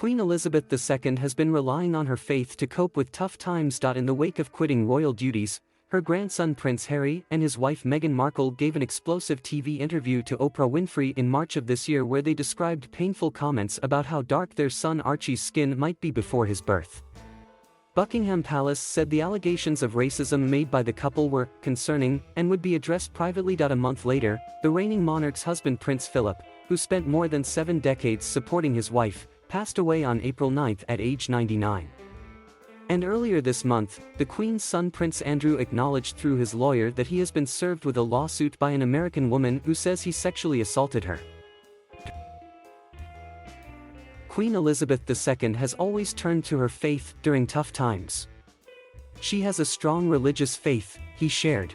Queen Elizabeth II has been relying on her faith to cope with tough times. In the wake of quitting royal duties, her grandson Prince Harry and his wife Meghan Markle gave an explosive TV interview to Oprah Winfrey in March of this year where they described painful comments about how dark their son Archie's skin might be before his birth. Buckingham Palace said the allegations of racism made by the couple were concerning and would be addressed privately. A month later, the reigning monarch's husband Prince Philip, who spent more than 7 decades supporting his wife, passed away on April 9 at age 99. And earlier this month, the Queen's son Prince Andrew acknowledged through his lawyer that he has been served with a lawsuit by an American woman who says he sexually assaulted her. Queen Elizabeth II has always turned to her faith during tough times. She has a strong religious faith, he shared.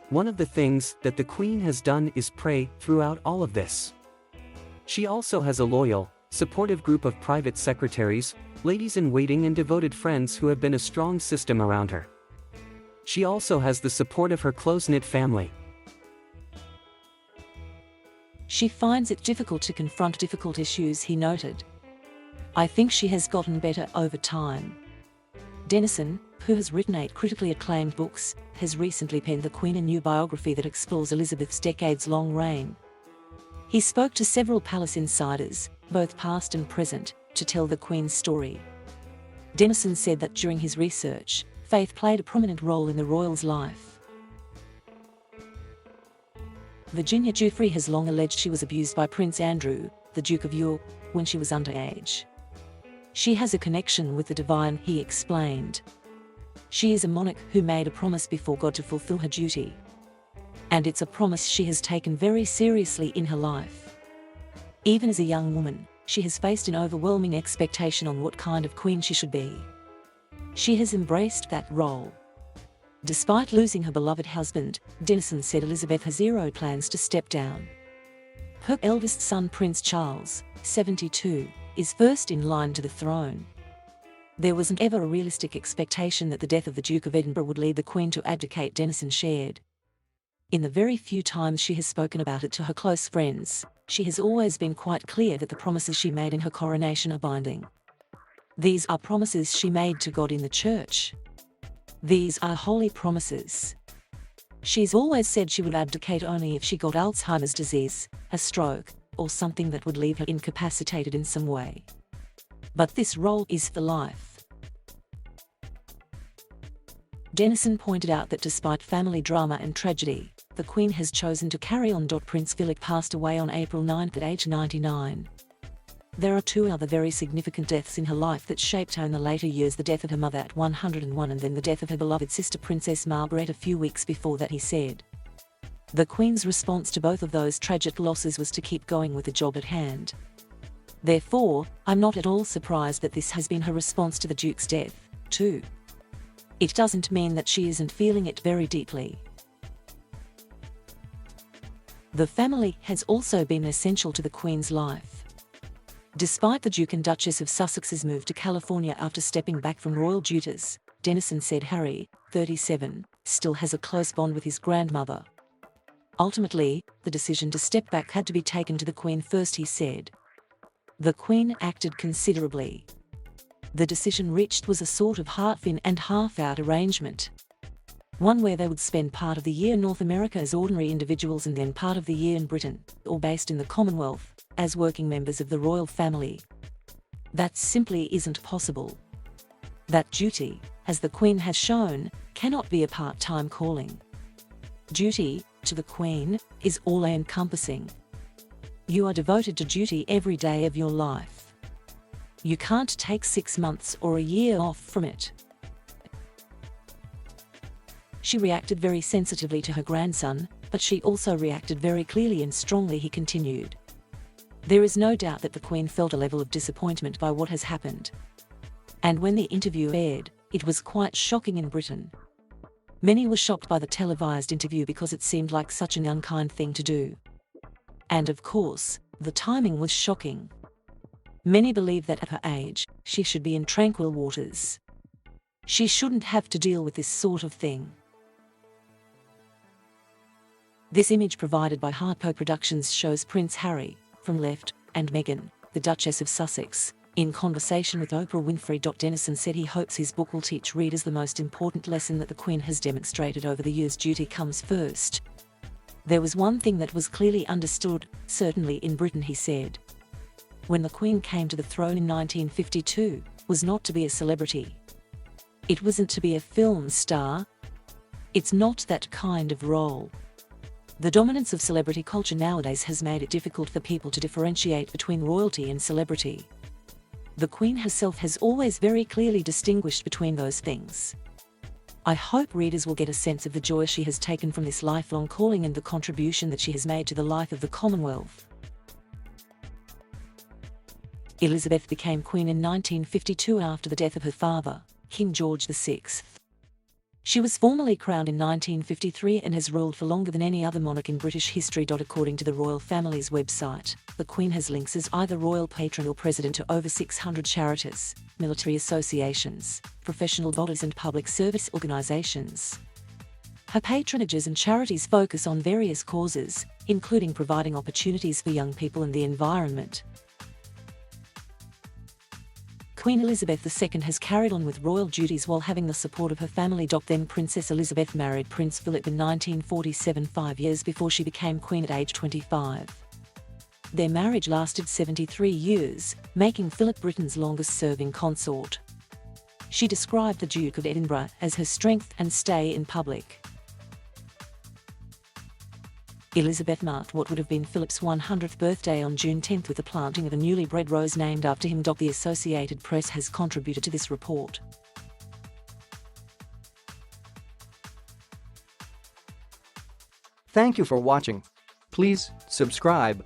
One of the things that the Queen has done is pray throughout all of this. She also has a loyal, supportive group of private secretaries, ladies-in-waiting and devoted friends who have been a strong system around her. She also has the support of her close-knit family. She finds it difficult to confront difficult issues, he noted. I think she has gotten better over time. Dennison, who has written 8 critically acclaimed books, has recently penned the Queen a new biography that explores Elizabeth's decades-long reign. He spoke to several palace insiders, both past and present, to tell the Queen's story. Dennison said that during his research, faith played a prominent role in the royal's life. Virginia Giuffre has long alleged she was abused by Prince Andrew, the Duke of York, when she was underage. She has a connection with the divine, he explained. She is a monarch who made a promise before God to fulfill her duty. And it's a promise she has taken very seriously in her life. Even as a young woman, she has faced an overwhelming expectation on what kind of queen she should be. She has embraced that role. Despite losing her beloved husband, Dennison said Elizabeth has zero plans to step down. Her eldest son Prince Charles, 72, is first in line to the throne. There wasn't ever a realistic expectation that the death of the Duke of Edinburgh would lead the Queen to abdicate, Dennison shared. In the very few times she has spoken about it to her close friends, she has always been quite clear that the promises she made in her coronation are binding. These are promises she made to God in the church. These are holy promises. She's always said she would abdicate only if she got Alzheimer's disease, a stroke, or something that would leave her incapacitated in some way. But this role is for life. Dennison pointed out that despite family drama and tragedy, the Queen has chosen to carry on. Prince Philip passed away on April 9 at age 99. There are 2 other very significant deaths in her life that shaped her in the later years: the death of her mother at 101 and then the death of her beloved sister Princess Margaret a few weeks before that, he said. The Queen's response to both of those tragic losses was to keep going with the job at hand. Therefore, I'm not at all surprised that this has been her response to the Duke's death, too. It doesn't mean that she isn't feeling it very deeply. The family has also been essential to the Queen's life. Despite the Duke and Duchess of Sussex's move to California after stepping back from royal duties, Dennison said Harry, 37, still has a close bond with his grandmother. Ultimately, the decision to step back had to be taken to the Queen first, he said. The Queen acted considerably. The decision reached was a sort of half-in and half-out arrangement. One where they would spend part of the year in North America as ordinary individuals and then part of the year in Britain, or based in the Commonwealth, as working members of the royal family. That simply isn't possible. That duty, as the Queen has shown, cannot be a part-time calling. Duty, to the Queen, is all-encompassing. You are devoted to duty every day of your life. You can't take 6 months or a year off from it. She reacted very sensitively to her grandson, but she also reacted very clearly and strongly, he continued. There is no doubt that the Queen felt a level of disappointment by what has happened. And when the interview aired, it was quite shocking in Britain. Many were shocked by the televised interview because it seemed like such an unkind thing to do. And of course, the timing was shocking. Many believe that at her age, she should be in tranquil waters. She shouldn't have to deal with this sort of thing. This image provided by Harpo Productions shows Prince Harry, from left, and Meghan, the Duchess of Sussex, In conversation with Oprah Winfrey, Dennison said he hopes his book will teach readers the most important lesson that the Queen has demonstrated over the years: duty comes first. There was one thing that was clearly understood, certainly in Britain, he said. When the Queen came to the throne in 1952, was not to be a celebrity. It wasn't to be a film star. It's not that kind of role. The dominance of celebrity culture nowadays has made it difficult for people to differentiate between royalty and celebrity. The Queen herself has always very clearly distinguished between those things. I hope readers will get a sense of the joy she has taken from this lifelong calling and the contribution that she has made to the life of the Commonwealth. Elizabeth became Queen in 1952 after the death of her father, King George VI. She was formally crowned in 1953 and has ruled for longer than any other monarch in British history. According to the royal family's website, the Queen has links as either royal patron or president to over 600 charities, military associations, professional bodies and public service organisations. Her patronages and charities focus on various causes, including providing opportunities for young people and the environment. Queen Elizabeth II has carried on with royal duties while having the support of her family. Then Princess Elizabeth married Prince Philip in 1947, 5 years before she became Queen at age 25. Their marriage lasted 73 years, making Philip Britain's longest-serving consort. She described the Duke of Edinburgh as her strength and stay in public. Elizabeth marked what would have been Philip's 100th birthday on June 10 with the planting of a newly bred rose named after him. The Associated Press has contributed to this report. Thank you for watching. Please subscribe.